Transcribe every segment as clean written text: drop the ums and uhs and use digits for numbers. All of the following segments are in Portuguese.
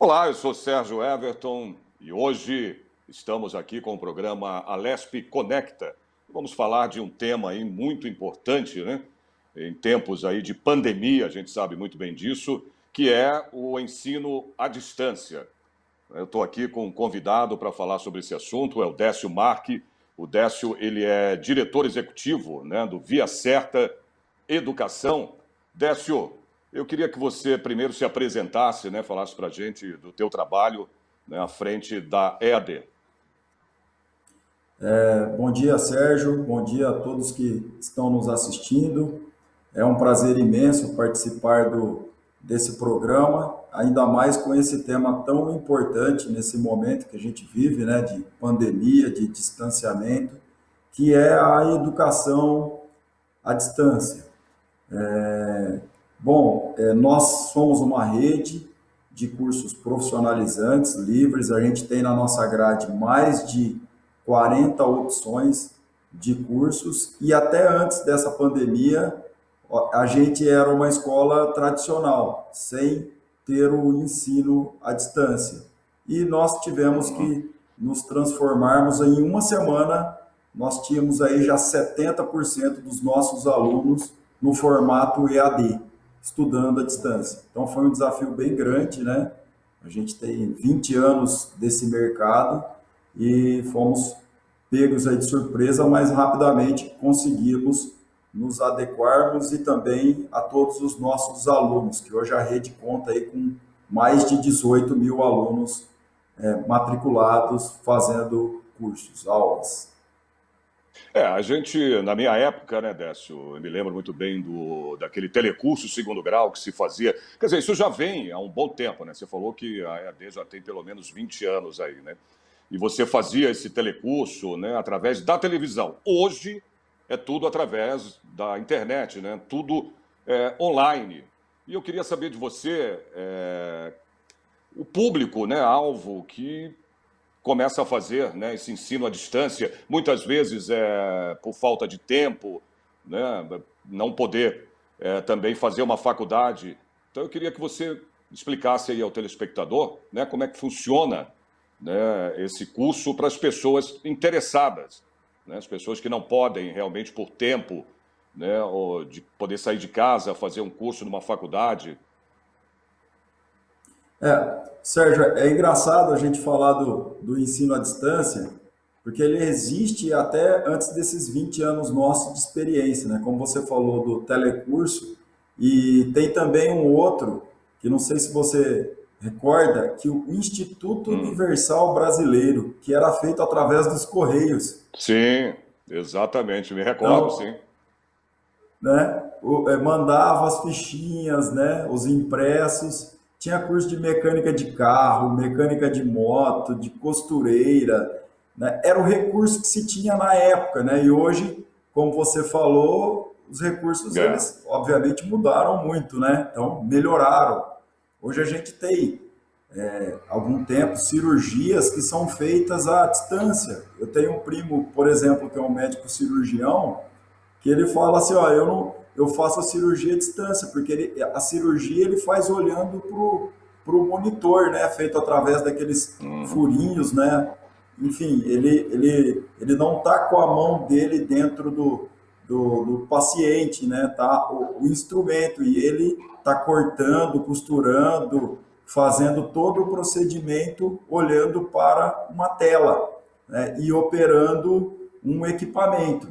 Olá, eu sou Sérgio Everton e hoje estamos aqui com o programa Alesp Conecta. Vamos falar de um tema aí muito importante, né? Em tempos aí de pandemia, a gente sabe muito bem disso, que é o ensino à distância. Eu estou aqui com um convidado para falar sobre esse assunto, é o Décio Marque. O Décio, ele é diretor executivo, né, do Via Certa Educação. Décio, eu queria que você primeiro se apresentasse, né, falasse para a gente do teu trabalho, né, à frente da EAD. Bom dia, Sérgio. Bom dia a todos que estão nos assistindo. É um prazer imenso participar desse programa, ainda mais com esse tema tão importante nesse momento que a gente vive, né, de pandemia, de distanciamento, que é a educação à distância. Nós somos uma rede de cursos profissionalizantes, livres. A gente tem na nossa grade mais de 40 opções de cursos e até antes dessa pandemia, a gente era uma escola tradicional, sem ter o ensino à distância. E nós tivemos Uhum. que nos transformarmos em uma semana, nós tínhamos aí já 70% dos nossos alunos no formato EAD, estudando à distância. Então foi um desafio bem grande, né? A gente tem 20 anos desse mercado e fomos pegos aí de surpresa, mas rapidamente conseguimos nos adequarmos e também a todos os nossos alunos, que hoje a rede conta aí com mais de 18 mil alunos matriculados fazendo cursos, aulas. A gente, na minha época, né, Décio, eu me lembro muito bem daquele telecurso segundo grau que se fazia. Quer dizer, isso já vem há um bom tempo, né? Você falou que a EAD já tem pelo menos 20 anos aí, né? E você fazia esse telecurso, né, através da televisão. Hoje é tudo através da internet, né? Tudo online. E eu queria saber de você, o público, né, alvo que começa a fazer, né, esse ensino à distância, muitas vezes por falta de tempo, né, não poder também fazer uma faculdade. Então eu queria que você explicasse aí ao telespectador, né, como é que funciona, né, esse curso para as pessoas interessadas, né, as pessoas que não podem realmente por tempo, né, ou de poder sair de casa, fazer um curso numa faculdade. Sérgio, é engraçado a gente falar do ensino à distância, porque ele existe até antes desses 20 anos nossos de experiência, né? Como você falou do telecurso, e tem também um outro, que não sei se você recorda, que o Instituto Hum. Universal Brasileiro, que era feito através dos Correios. Sim, exatamente, me recordo, Então, sim. né? Mandava as fichinhas, né? Os impressos. Tinha curso de mecânica de carro, mecânica de moto, de costureira, né? Era o recurso que se tinha na época, né? E hoje, como você falou, os recursos É. eles obviamente mudaram muito, né? Então melhoraram. Hoje a gente tem algum tempo cirurgias que são feitas à distância. Eu tenho um primo, por exemplo, que é um médico cirurgião, que ele fala assim, ó, eu não, eu faço a cirurgia à distância, porque a cirurgia ele faz olhando pro monitor, né, feito através daqueles Uhum. furinhos, né, enfim, ele não está com a mão dele dentro do paciente, né, tá o instrumento, e ele está cortando, costurando, fazendo todo o procedimento olhando para uma tela, né, e operando um equipamento.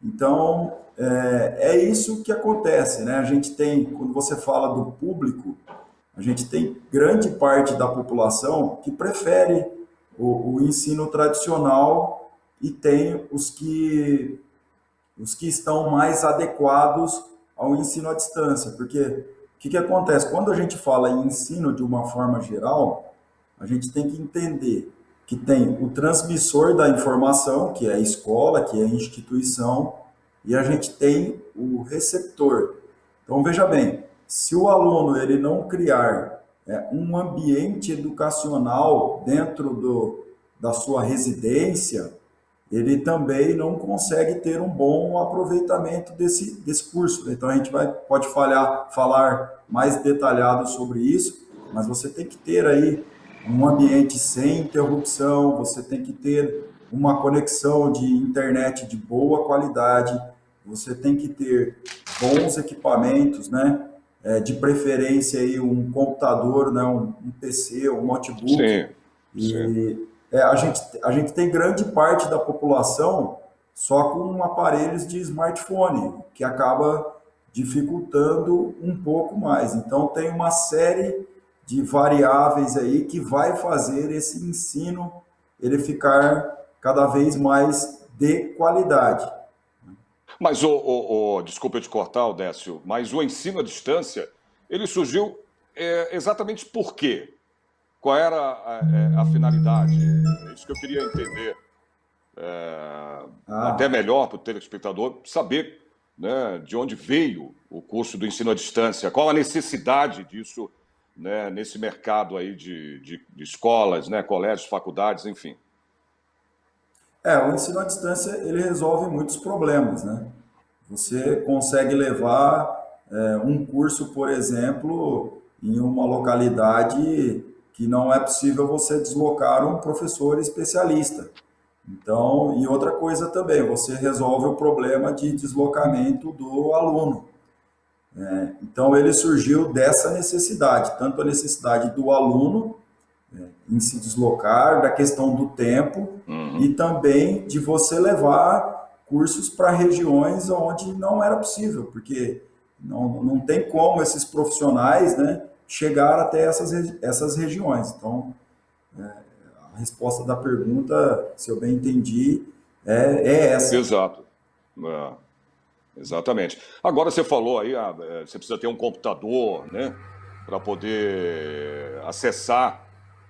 Então, é isso que acontece, né? A gente tem, quando você fala do público, a gente tem grande parte da população que prefere o ensino tradicional e tem os que estão mais adequados ao ensino à distância. Porque o que acontece? Quando a gente fala em ensino de uma forma geral, a gente tem que entender que tem o transmissor da informação, que é a escola, que é a instituição, e a gente tem o receptor. Então, veja bem, se o aluno ele não criar um ambiente educacional dentro da sua residência, ele também não consegue ter um bom aproveitamento desse curso. Então, a gente pode falar mais detalhado sobre isso, mas você tem que ter aí um ambiente sem interrupção, você tem que ter uma conexão de internet de boa qualidade, você tem que ter bons equipamentos, né? De preferência aí computador, né? Um PC, um notebook. Sim, sim. E a gente tem grande parte da população só com aparelhos de smartphone, que acaba dificultando um pouco mais. Então, tem uma série de variáveis aí que vai fazer esse ensino ele ficar cada vez mais de qualidade. Mas, desculpa eu te cortar, Odécio, mas o ensino à distância, ele surgiu exatamente por quê? Qual era a finalidade? É isso que eu queria entender, até Ah, melhor para o telespectador saber, né, de onde veio o curso do ensino à distância, qual a necessidade disso, né, nesse mercado aí de escolas, né, colégios, faculdades, enfim. o ensino à distância ele resolve muitos problemas, né? Você consegue levar um curso, por exemplo, em uma localidade que não é possível você deslocar um professor especialista. Então, e outra coisa também, você resolve o problema de deslocamento do aluno. Então, ele surgiu dessa necessidade, tanto a necessidade do aluno em se deslocar, da questão do tempo e Uhum. também de você levar cursos para regiões onde não era possível, porque não tem como esses profissionais, né, chegar até essas regiões. Então, a resposta da pergunta, se eu bem entendi, é essa. Exato. É, exatamente. Agora você falou aí, você precisa ter um computador, né, para poder acessar,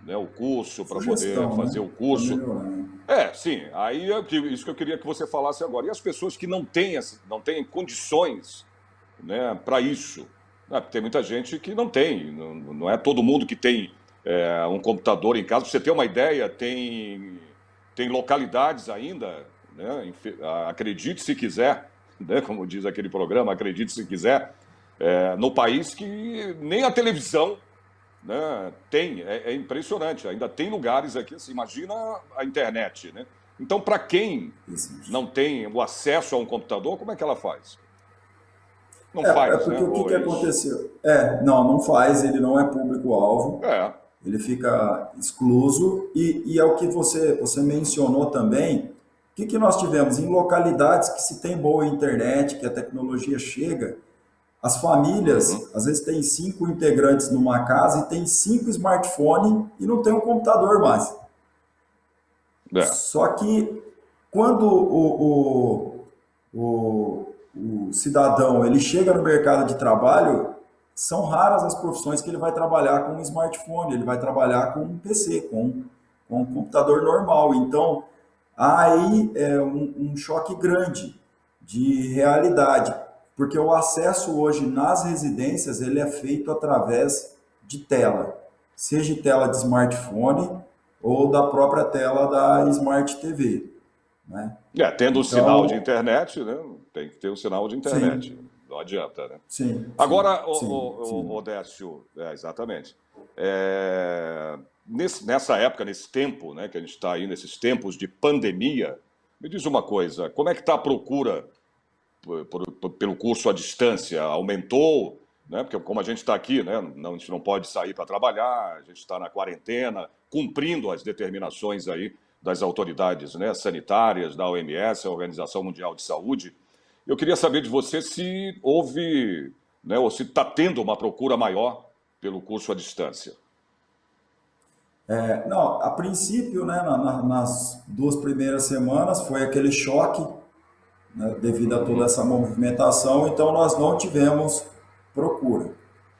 né, o curso, para poder Sugestão, fazer né, o para curso. melhorar. Sim, aí isso que eu queria que você falasse agora. E as pessoas que não têm, não têm condições, né, para isso? Né, porque tem muita gente que não tem, não é todo mundo que tem um computador em casa. Pra você ter uma ideia, tem localidades ainda, né, acredite se quiser, né, como diz aquele programa, acredite se quiser, no país que nem a televisão, né, tem. É impressionante, ainda tem lugares aqui, assim, imagina a internet, né? Então, para quem Isso. não tem o acesso a um computador, como é que ela faz? Não É faz, né? porque o que, Ou que é isso? aconteceu? Não faz, ele não é público-alvo, É. ele fica excluso, e é o que você mencionou também, o que nós tivemos? Em localidades que se tem boa internet, que a tecnologia chega, as Uhum. famílias, às vezes, tem 5 integrantes numa casa e tem 5 smartphones e não tem um computador mais. É. Só que quando o cidadão ele chega no mercado de trabalho, são raras as profissões que ele vai trabalhar com um smartphone, ele vai trabalhar com um PC, com um computador normal. Então, há aí um choque grande de realidade, porque o acesso hoje nas residências ele é feito através de tela, seja tela de smartphone ou da própria tela da Smart TV, né? Tendo o sinal de Então, internet, né? Tem que ter o sinal de internet. sim, Não adianta, né? sim, sim, Agora, sim, sim. Décio, exatamente. Nessa época, nesse tempo, né, que a gente está aí, nesses tempos de pandemia, me diz uma coisa: como é que está a procura pelo curso à distância? Aumentou? Né? Porque como a gente está aqui, né, a gente não pode sair para trabalhar, a gente está na quarentena, cumprindo as determinações aí das autoridades, né, sanitárias, da OMS, a Organização Mundial de Saúde. Eu queria saber de você se houve, né, ou se está tendo uma procura maior pelo curso à distância. Não, a princípio, né, nas 2 primeiras semanas foi aquele choque, né, devido a toda Uhum. essa movimentação, então nós não tivemos procura.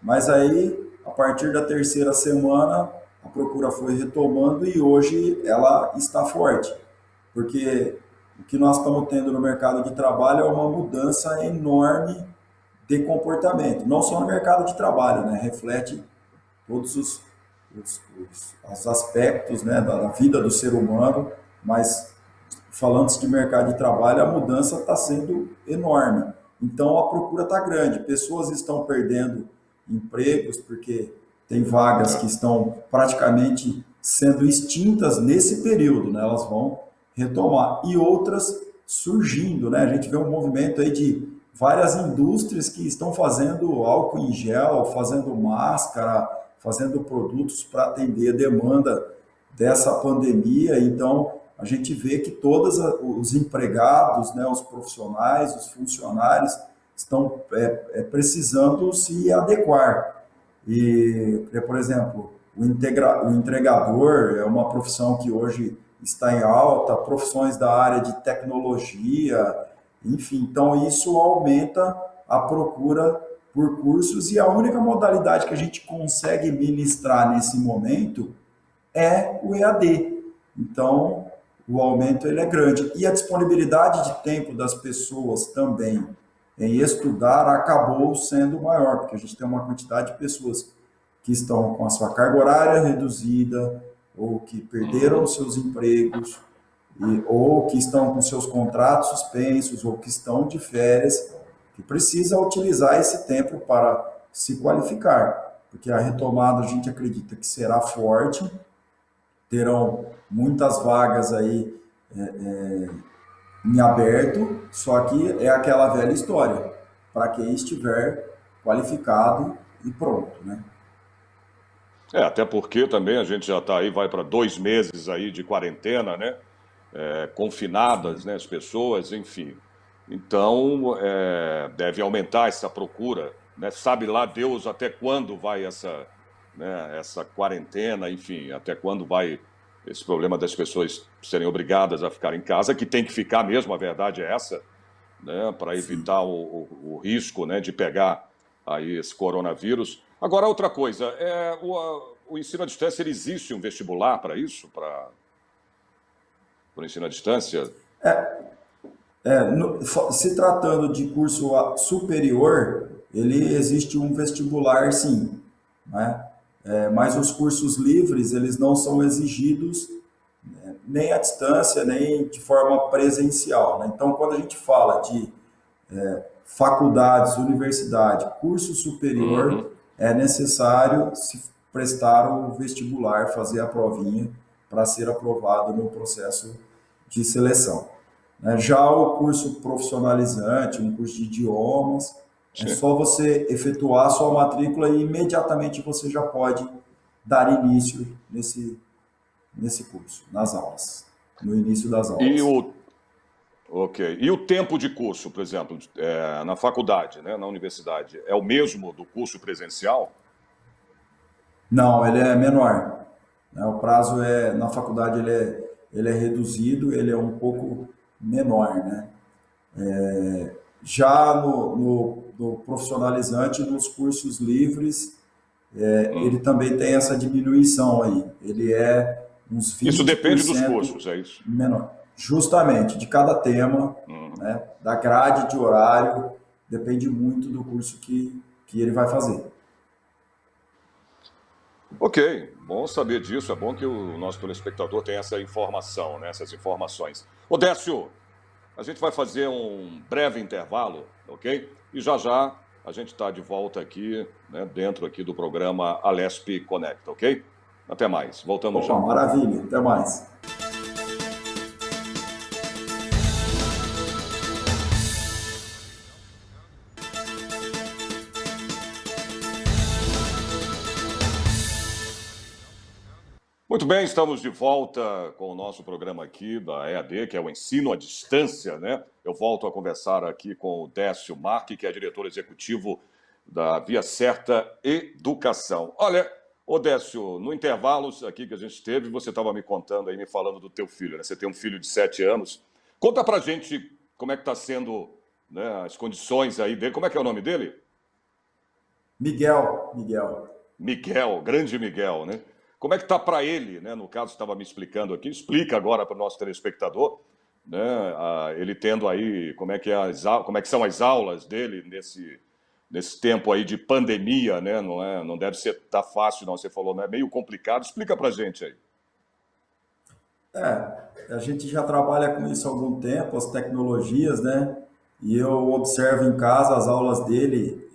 Mas aí, a partir da terceira semana, a procura foi retomando e hoje ela está forte, porque o que nós estamos tendo no mercado de trabalho é uma mudança enorme de comportamento, não só no mercado de trabalho, né, reflete todos os aspectos, né, da vida do ser humano, mas falando de mercado de trabalho, a mudança está sendo enorme. Então a procura está grande, pessoas estão perdendo empregos porque tem vagas que estão praticamente sendo extintas nesse período, né? Elas vão retomar. E outras surgindo, né? A gente vê um movimento aí de várias indústrias que estão fazendo álcool em gel, fazendo máscara, fazendo produtos para atender a demanda dessa pandemia. Então, a gente vê que todos os empregados, né, os profissionais, os funcionários estão precisando se adequar. E, por exemplo, o entregador é uma profissão que hoje está em alta, profissões da área de tecnologia, enfim, então isso aumenta a procura por cursos e a única modalidade que a gente consegue ministrar nesse momento é o EAD. Então, o aumento ele é grande. E a disponibilidade de tempo das pessoas também em estudar acabou sendo maior, porque a gente tem uma quantidade de pessoas que estão com a sua carga horária reduzida, ou que perderam os seus empregos, ou que estão com seus contratos suspensos, ou que estão de férias, que precisa utilizar esse tempo para se qualificar, porque a retomada a gente acredita que será forte, terão muitas vagas aí em aberto, só que é aquela velha história, para quem estiver qualificado e pronto, né? Até porque também a gente já está aí, vai para 2 meses aí de quarentena, né? Confinadas, né, as pessoas, enfim. Então, deve aumentar essa procura, né? Sabe lá Deus até quando vai essa quarentena, enfim, até quando vai esse problema das pessoas serem obrigadas a ficar em casa, que tem que ficar mesmo, a verdade é essa, né, para Sim. evitar o risco, né, de pegar aí esse coronavírus. Agora, outra coisa, o ensino à distância, ele existe um vestibular para isso, para o ensino à distância? Se tratando de curso superior, ele existe um vestibular, sim, né? Mas os cursos livres, eles não são exigidos nem à distância, nem de forma presencial, né? Então, quando a gente fala de faculdades, universidade, curso superior, Uhum. é necessário se prestar o vestibular, fazer a provinha para ser aprovado no processo de seleção. Né? Já o curso profissionalizante, um curso de idiomas, é Sim. só você efetuar a sua matrícula e imediatamente você já pode dar início nesse curso, nas aulas, no início das E aulas. o, ok. E o tempo de curso, por exemplo, na faculdade, né, na universidade, é o mesmo do curso presencial? Não, ele é menor. Né? O prazo na faculdade ele é reduzido, ele é um pouco menor, né? Já no profissionalizante, nos cursos livres, ele Hum. também tem essa diminuição aí. Ele é uns Isso vinte por depende dos cento cursos, é isso? menor. Justamente, de cada tema, Hum. né? Da grade de horário, depende muito do curso que ele vai fazer. Ok, bom saber disso. É bom que o nosso telespectador tenha essa informação, né, essas informações. Odécio, a gente vai fazer um breve intervalo, ok? E já já a gente está de volta aqui, né, dentro aqui do programa Alesp Conecta, ok? Até mais, voltamos Opa, já. maravilha, até mais. Muito bem, estamos de volta com o nosso programa aqui da EAD, que é o ensino à distância, né? Eu volto a conversar aqui com o Décio Marque, que é diretor executivo da Via Certa Educação. Olha, ô Décio, no intervalo aqui que a gente teve, você estava me contando aí, me falando do teu filho, né? Você tem um filho de 7 anos. Conta pra gente como é que está sendo, né, as condições aí dele. Como é que é o nome dele? Miguel. Miguel, grande Miguel, né? Como é que está para ele, né? No caso, estava me explicando aqui, explica agora para o nosso telespectador, né? Ele tendo aí como é que como é que são as aulas dele nesse tempo aí de pandemia, né? Não deve ser tá fácil, não. Você falou, né? É meio complicado. Explica para gente aí. A gente já trabalha com isso há algum tempo, as tecnologias, né? E eu observo em casa as aulas dele,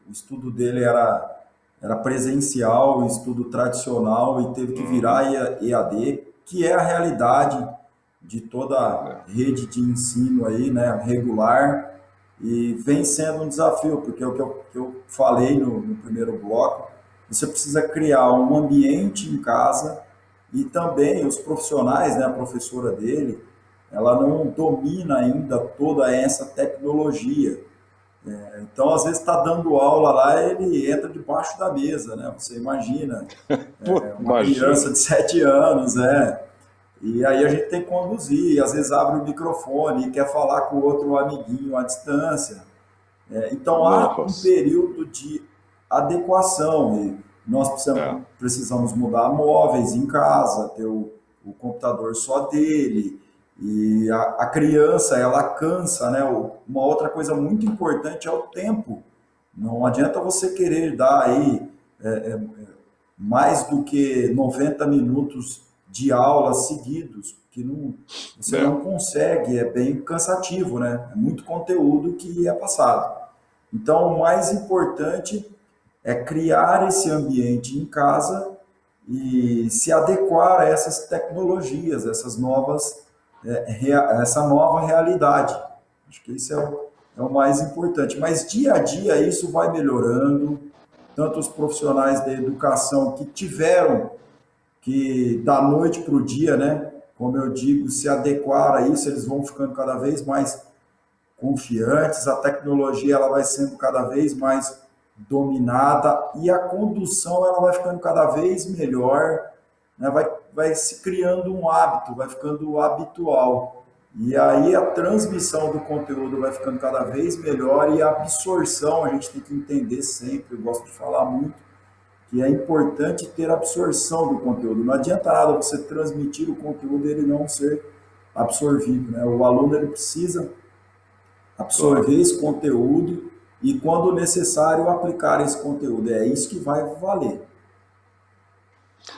o estudo dele era era presencial, estudo tradicional e teve que Uhum. virar EAD, que é a realidade de toda a É. rede de ensino aí, né, regular, e vem sendo um desafio, porque é o que eu falei no primeiro bloco, você precisa criar um ambiente em casa e também os profissionais, né, a professora dele, ela não domina ainda toda essa tecnologia. Então, às vezes, está dando aula lá, ele entra debaixo da mesa, né? Você imagina, Pô, uma criança imagina. de 7 anos, e aí a gente tem que conduzir, e às vezes abre o microfone e quer falar com o outro amiguinho à distância. Então há um Nossa. período de adequação e nós É. precisamos mudar móveis em casa, ter o computador só dele, e a criança ela cansa, né? Uma outra coisa muito importante é o tempo. Não adianta você querer dar aí mais do que 90 minutos de aula seguidos, que não, você É. não consegue, é bem cansativo, né? É muito conteúdo que é passado. Então, o mais importante é criar esse ambiente em casa e se adequar a essas tecnologias, essa nova realidade. Acho que isso é o mais importante. Mas dia a dia isso vai melhorando, tanto os profissionais da educação que tiveram que da noite para o dia, né? Como eu digo, se adequar a isso, eles vão ficando cada vez mais confiantes, a tecnologia ela vai sendo cada vez mais dominada e a condução ela vai ficando cada vez melhor, né? Vai se criando um hábito, vai ficando habitual. E aí a transmissão do conteúdo vai ficando cada vez melhor e a absorção, a gente tem que entender sempre, eu gosto de falar muito, que é importante ter absorção do conteúdo. Não adianta nada você transmitir o conteúdo e ele não ser absorvido, né? O aluno ele precisa Claro. absorver esse conteúdo e, quando necessário, aplicar esse conteúdo. É isso que vai valer.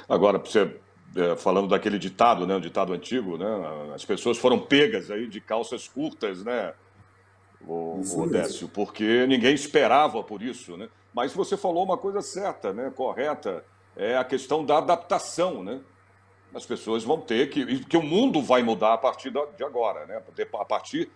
Agora, você, falando daquele ditado, né, um ditado antigo, né, as pessoas foram pegas aí de calças curtas, né, Isso o mesmo. Décio, porque ninguém esperava por isso, né? Mas você falou uma coisa certa, né, correta, é a questão da adaptação, né? As pessoas vão ter que o mundo vai mudar a partir de agora, né? A partir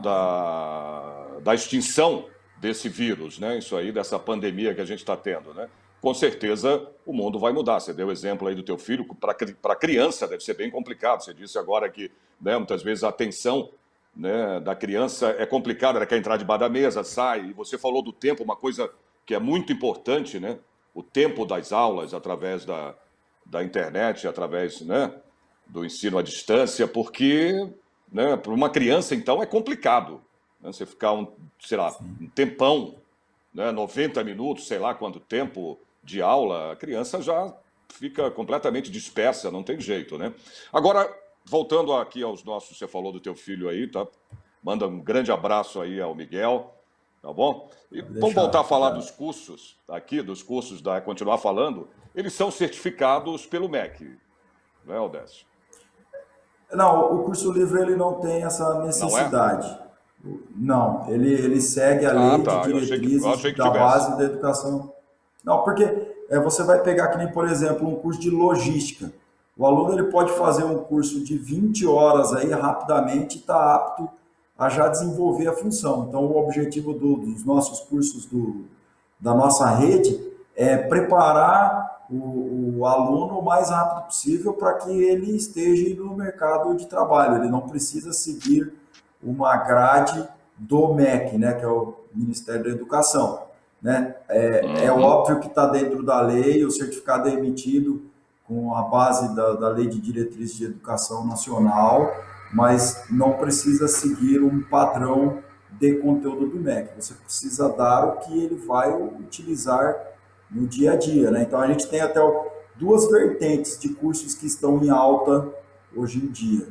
da extinção desse vírus, né? Isso aí, dessa pandemia que a gente está tendo, né? Com certeza o mundo vai mudar. Você deu o exemplo aí do teu filho, para a criança deve ser bem complicado. Você disse agora que, né, muitas vezes a atenção, né, da criança é complicada, ela quer entrar debaixo da mesa, sai. E você falou do tempo, uma coisa que é muito importante, né? O tempo das aulas através da internet, através, né, do ensino à distância, porque, né, para uma criança, então, é complicado, né, você ficar, sei lá, um tempão, né, 90 minutos, sei lá quanto tempo de aula, a criança já fica completamente dispersa, não tem jeito, né? Agora, voltando aqui aos nossos, você falou do teu filho aí, tá? Manda um grande abraço aí ao Miguel, tá bom? E Pode vamos voltar a deixar. falar Obrigado. dos cursos, aqui, dos cursos da continuar falando. Eles são certificados pelo MEC, né, Odécio? Não, o curso livre ele não tem essa Não é? necessidade. Não, ele segue a Ah, lei de tá. Eu diretrizes achei que da tivesse. base da educação. Não, porque você vai pegar que nem, por exemplo, um curso de logística. O aluno ele pode fazer um curso de 20 horas aí rapidamente e está apto a já desenvolver a função. Então, o objetivo dos nossos cursos da nossa rede é preparar o aluno o mais rápido possível para que ele esteja no mercado de trabalho. Ele não precisa seguir uma grade do MEC, né, que é o Ministério da Educação. Né? É Uhum. óbvio que está dentro da lei, o certificado é emitido com a base da Lei de Diretrizes de Educação Nacional, mas não precisa seguir um padrão de conteúdo do MEC. Você precisa dar o que ele vai utilizar no dia a dia. Né? Então, a gente tem até duas vertentes de cursos que estão em alta hoje em dia.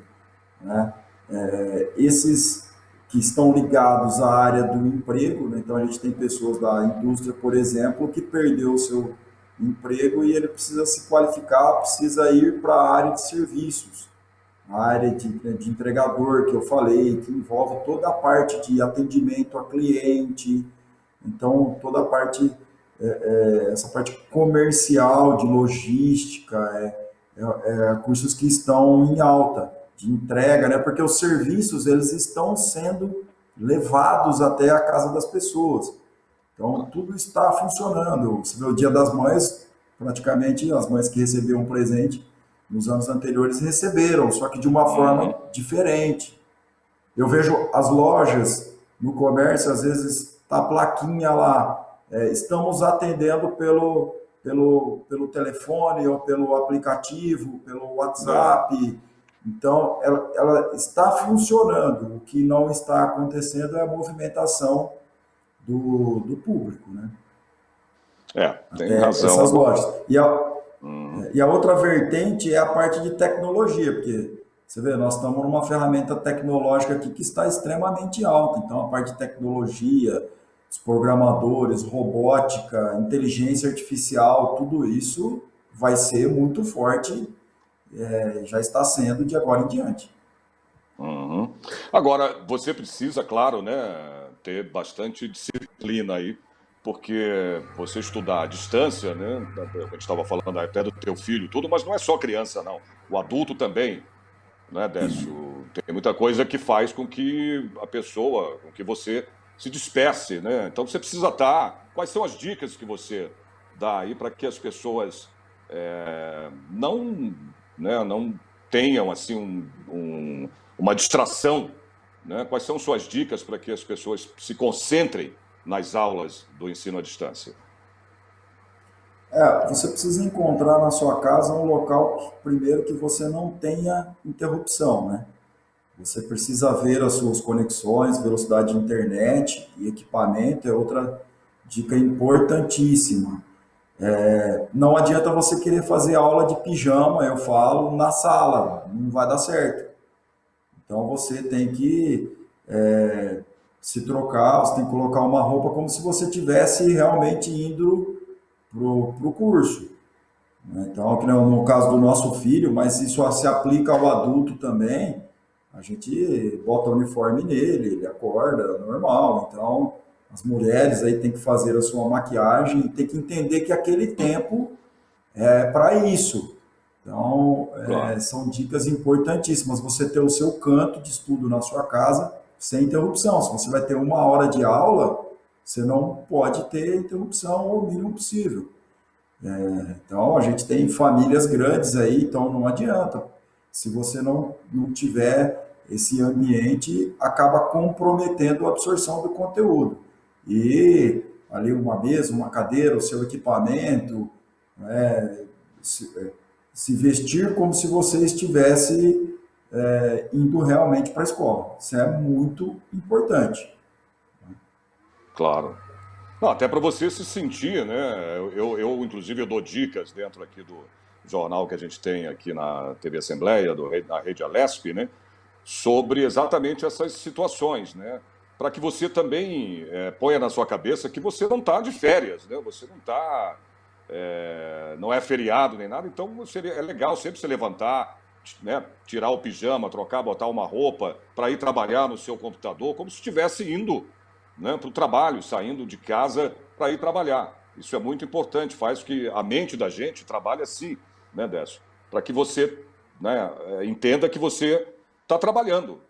Né? Esses que estão ligados à área do emprego, né? Então a gente tem pessoas da indústria, por exemplo, que perdeu o seu emprego e ele precisa se qualificar, precisa ir para a área de serviços, a área de entregador que eu falei, que envolve toda a parte de atendimento a cliente, então toda a parte essa parte comercial, de logística, cursos que estão em alta, de entrega, né? Porque os serviços, eles estão sendo levados até a casa das pessoas. Então, tudo está funcionando. Você vê o Dia das Mães, praticamente as mães que receberam um presente nos anos anteriores receberam, só que de uma forma diferente. Eu vejo as lojas no comércio, às vezes tá a plaquinha lá, estamos atendendo pelo telefone ou pelo aplicativo, pelo WhatsApp. Então, ela está funcionando. O que não está acontecendo é a movimentação do público, né? Tem Até razão. essas lojas. E a outra vertente é a parte de tecnologia, porque você vê, nós estamos numa ferramenta tecnológica aqui que está extremamente alta. Então, a parte de tecnologia, os programadores, robótica, inteligência artificial, tudo isso vai ser muito forte, já está sendo de agora em diante. Agora, você precisa, claro, né, ter bastante disciplina aí, porque você estudar à distância, né, a gente estava falando até do teu filho, tudo, mas não é só criança, não. O adulto também, né, Décio? Tem muita coisa que faz com que a pessoa, com que você se disperse, né? Então você precisa estar. Quais são as dicas que você dá aí para que as pessoas não, né, não tenham assim uma distração, né? Quais são suas dicas para que as pessoas se concentrem nas aulas do ensino à distância? Você precisa encontrar na sua casa um local que, primeiro, que você não tenha interrupção, né? Você precisa ver as suas conexões, velocidade de internet e equipamento é outra dica importantíssima. Não adianta você querer fazer aula de pijama, eu falo, na sala, não vai dar certo. Então você tem que se trocar, você tem que colocar uma roupa como se você tivesse realmente indo pro curso. Então, que no caso do nosso filho, mas isso se aplica ao adulto também, a gente bota o uniforme nele, ele acorda normal. Então, as mulheres aí têm que fazer a sua maquiagem e tem que entender que aquele tempo é para isso. Então, Claro. são dicas importantíssimas. Você ter o seu canto de estudo na sua casa sem interrupção. Se você vai ter 1 hora de aula, você não pode ter interrupção o mínimo possível. Então, a gente tem famílias grandes aí, então não adianta. Se você não tiver esse ambiente, acaba comprometendo a absorção do conteúdo. E ali uma mesa, uma cadeira, o seu equipamento, né, se vestir como se você estivesse indo realmente para a escola. Isso é muito importante. Claro. Não, até para você se sentir, né? Inclusive, eu dou dicas dentro aqui do jornal que a gente tem aqui na TV Assembleia, na Rede Alesp, né? Sobre exatamente essas situações, né? Para que você também ponha na sua cabeça que você não está de férias, né? Você não está, não é feriado nem nada, então é legal sempre se levantar, né? Tirar o pijama, trocar, botar uma roupa para ir trabalhar no seu computador, como se estivesse indo, né, para o trabalho, saindo de casa para ir trabalhar. Isso é muito importante, faz que a mente da gente trabalhe assim, né, Décio? Para que você, né, entenda que você está trabalhando.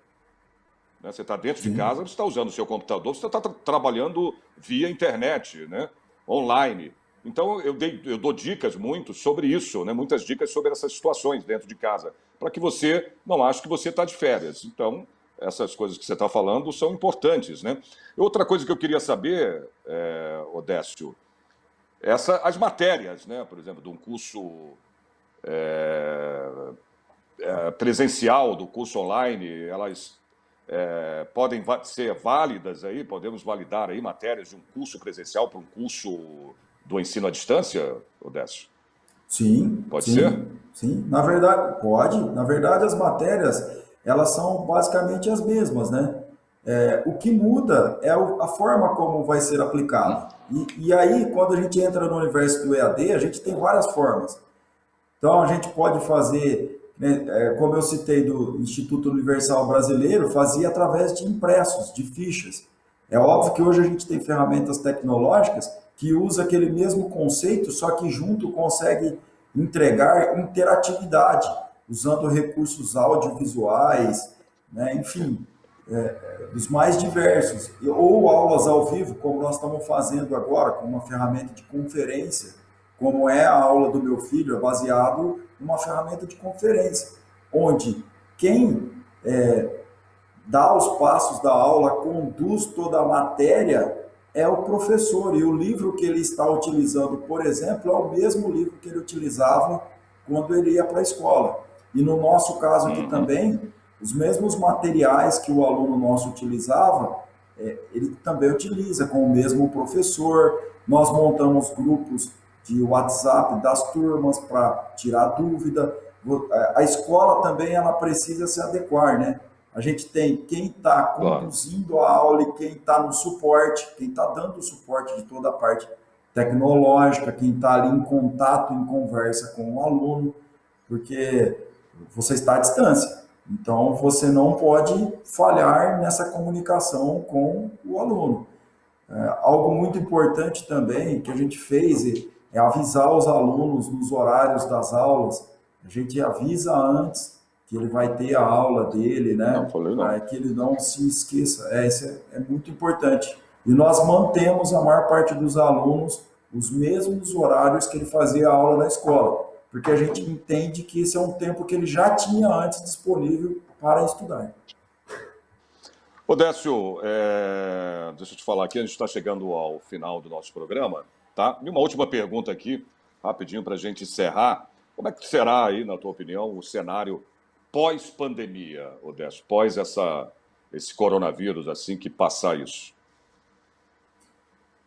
Né? Você está dentro de Sim. casa, você está usando o seu computador, você está trabalhando via internet, né, online. Então, eu dou dicas muito sobre isso, né, muitas dicas sobre essas situações dentro de casa, para que você não ache que você está de férias. Então, essas coisas que você está falando são importantes, né? Outra coisa que eu queria saber, Odécio, as matérias, né? Por exemplo, de um curso presencial, do curso online, elas podem ser válidas aí, podemos validar aí matérias de um curso presencial para um curso do ensino à distância, Odécio? Sim, Pode ser? sim, sim. Na verdade, pode. Na verdade, as matérias, elas são basicamente as mesmas, né? O que muda é a forma como vai ser aplicado. E aí, quando a gente entra no universo do EAD, a gente tem várias formas. Então, a gente pode fazer, né, como eu citei do Instituto Universal Brasileiro, fazia através de impressos, de fichas. É óbvio que hoje a gente tem ferramentas tecnológicas que usa aquele mesmo conceito, só que junto consegue entregar interatividade, usando recursos audiovisuais, né? Enfim, dos mais diversos, ou aulas ao vivo, como nós estamos fazendo agora, com uma ferramenta de conferência, como é a aula do meu filho, é baseado numa ferramenta de conferência, onde quem dá os passos da aula, conduz toda a matéria, é o professor. E o livro que ele está utilizando, por exemplo, é o mesmo livro que ele utilizava quando ele ia para a escola. E no nosso caso aqui também, os mesmos materiais que o aluno nosso utilizava, ele também utiliza com o mesmo professor. Nós montamos grupos de WhatsApp das turmas para tirar dúvida. A escola também ela precisa se adequar, né? A gente tem quem está Claro. conduzindo a aula e quem está no suporte, quem está dando o suporte de toda a parte tecnológica, quem está ali em contato, em conversa com o aluno, porque você está à distância. Então, você não pode falhar nessa comunicação com o aluno. Algo muito importante também que a gente fez é avisar os alunos nos horários das aulas. A gente avisa antes que ele vai ter a aula dele, Não, né? falei Para não. que ele não se esqueça. Isso é muito importante. E nós mantemos a maior parte dos alunos os mesmos horários que ele fazia a aula na escola, porque a gente entende que esse é um tempo que ele já tinha antes disponível para estudar. Ô, Décio, deixa eu te falar aqui, a gente está chegando ao final do nosso programa, tá? E uma última pergunta aqui, rapidinho, para a gente encerrar. Como é que será aí, na tua opinião, o cenário pós-pandemia, ô Décio? Pós esse coronavírus, assim, que passar isso?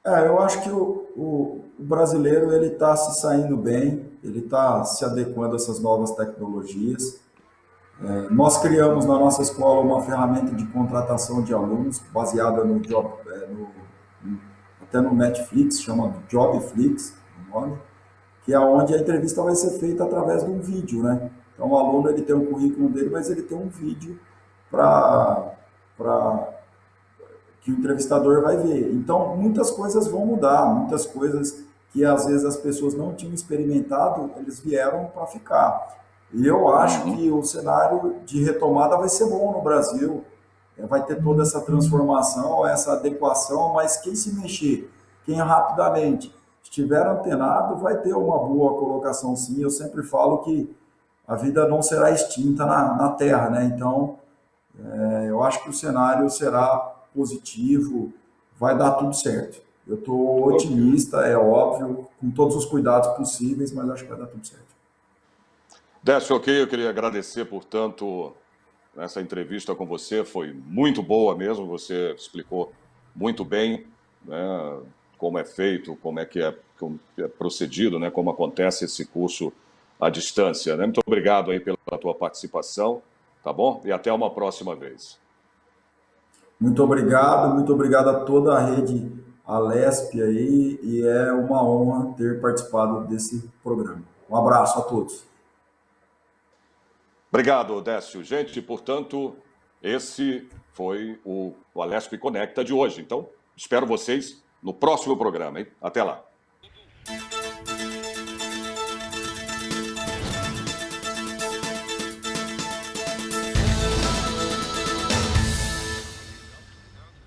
Eu acho que o brasileiro ele está se saindo bem, ele está se adequando a essas novas tecnologias. Nós criamos na nossa escola uma ferramenta de contratação de alunos baseada no job, até no Netflix, chama Jobflix, o nome, que é onde a entrevista vai ser feita através de um vídeo, né? Então o aluno ele tem o currículo dele, mas ele tem um vídeo para que o entrevistador vai ver. Então, muitas coisas vão mudar, muitas coisas que às vezes as pessoas não tinham experimentado, eles vieram para ficar. E eu acho que o cenário de retomada vai ser bom no Brasil, vai ter toda essa transformação, essa adequação, mas quem se mexer, quem rapidamente estiver antenado, vai ter uma boa colocação sim. Eu sempre falo que a vida não será extinta na Terra, né? Então, eu acho que o cenário será positivo, vai dar tudo certo. Eu estou Ok. otimista, é óbvio, com todos os cuidados possíveis, mas acho que vai dar tudo certo. Décio, ok, eu queria agradecer, portanto, essa entrevista com você, foi muito boa mesmo, você explicou muito bem, né, como é feito, como é procedido, né, como acontece esse curso à distância, né? Muito obrigado aí pela tua participação, tá bom? E até uma próxima vez. Muito obrigado a toda a rede Alesp aí, e é uma honra ter participado desse programa. Um abraço a todos. Obrigado, Décio. Gente, portanto, esse foi o Alesp Conecta de hoje. Então, espero vocês no próximo programa, hein? Até lá.